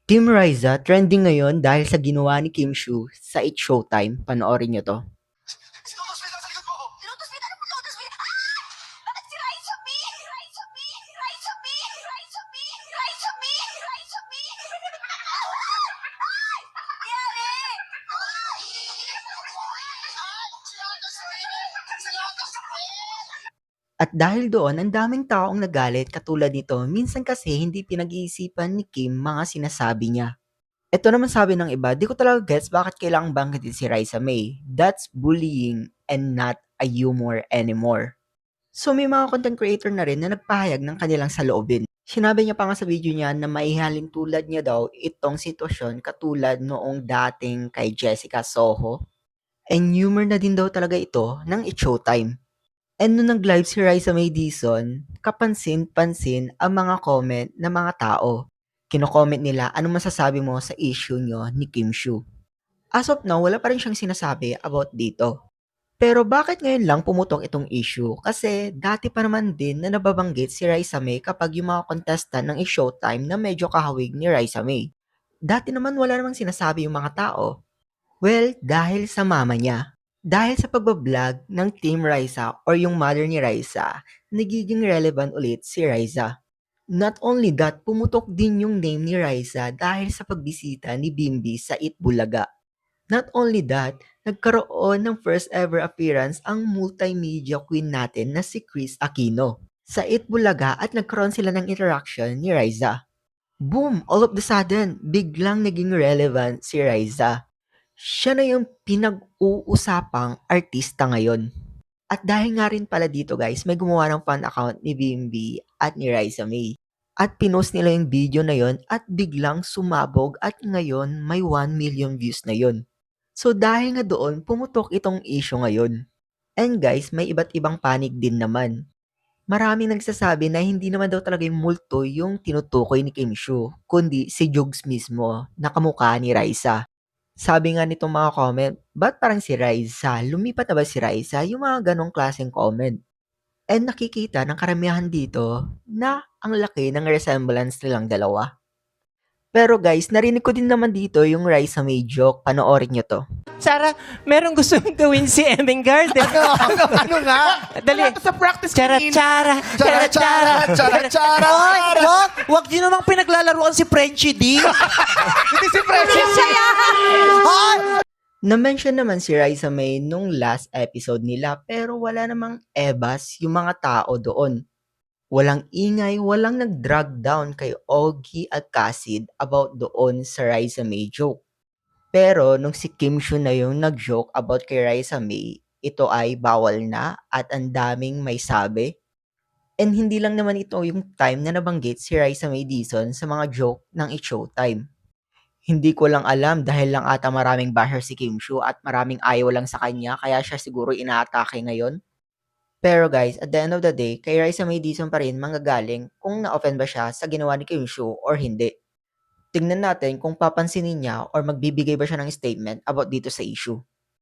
Team Ryza trending ngayon dahil sa ginawa ni Kim Shu sa It's Showtime. Panoorin niyo 'to. Si Lotus May nasa likod mo! Si Lotus May? Ano po Lotus May? Ah! Bakit si Raisa May? Raisa May? Raisa May? Raisa May? Raisa May? Raisa May? Ay! Nangyari? Ay! Si Lotus May! Si Lotus May! At dahil doon, ang daming taong nagalit katulad nito, minsan kasi hindi pinag-iisipan ni Kim mga sinasabi niya. Ito naman sabi ng iba, di ko talaga gets bakit kailangang banggitin si Raisa May. That's bullying and not a humor anymore. So may mga content creator na rin na nagpahayag ng kanilang saloobin. Sinabi niya pa nga sa video niya na maihalin tulad niya daw itong sitwasyon katulad noong dating kay Jessica Soho. And humor na din daw talaga ito ng It's Showtime. And nung nag-live si Raisa May Dizon, kapansin-pansin ang mga comment ng mga tao. Kino-comment nila ano masasabi mo sa issue nyo ni Kim Shu. As of now, wala pa rin siyang sinasabi about dito. Pero bakit ngayon lang pumutok itong issue? Kasi dati pa naman din na nababanggit si Raisa May kapag yung mga contestant ng Showtime na medyo kahawig ni Raisa May. Dati naman wala namang sinasabi yung mga tao. Well, dahil sa mama niya. Dahil sa pagbablog ng Team Raisa or yung mother ni Raisa, nagiging relevant ulit si Raisa. Not only that, pumutok din yung name ni Raisa dahil sa pagbisita ni Bimbi sa Itbulaga. Not only that, nagkaroon ng first ever appearance ang multimedia queen natin na si Chris Aquino sa Itbulaga at nagkaroon sila ng interaction ni Raisa. Boom! All of the sudden, biglang naging relevant si Raisa. Siya na yung pinag-uusapang artista ngayon. At dahil nga rin pala dito guys, may gumawa ng fan account ni Bimbi at ni Raisa May. At pinost nila yung video na yon at biglang sumabog at ngayon may 1 million views na yon. So dahil nga doon, pumutok itong issue ngayon. And guys, may iba't ibang panig din naman. Maraming nagsasabi na hindi naman daw talaga yung multo yung tinutukoy ni Kim Shu, kundi si Jugs mismo na kamukha ni Raisa. Sabi nga nitong mga comment, ba't parang si Raisa? Lumipat na ba si Raisa? Yung mga ganong klaseng comment. And nakikita ng karamihan dito na ang laki ng resemblance nilang dalawa. Pero guys, narinig ko din naman dito yung Raisa May joke. Panoorin nyo to. Sarah, merong gusto mong gawin si Emming Garden. Ano nga? Dali. Wala to sa practice Chara, kanina. chara, chara, chara, Chara, chara. Oy, wag niyo namang pinaglalaruan si Frenchie D. Hindi si Precious. Na-mention naman si Raisa May nung last episode nila pero wala namang ebas yung mga tao doon. Walang ingay, walang nag-drag down kay Ogie at Cassid about doon sa Raisa May joke. Pero nung si Kim Shu na yung nag-joke about kay Raisa May, ito ay bawal na at ang daming may sabi. And hindi lang naman ito yung time na nabanggit si Raisa May Dizon sa mga joke ng It's Showtime. Hindi ko lang alam dahil lang ata maraming basher si Kim Shu at maraming ayaw lang sa kanya kaya siya siguro inaatake ngayon. Pero guys, at the end of the day, kay Raisa May Dizon pa rin manggagaling kung na-offend ba siya sa ginawa ni Kim Shu or hindi. Tingnan natin kung papansinin niya or magbibigay ba siya ng statement about dito sa issue.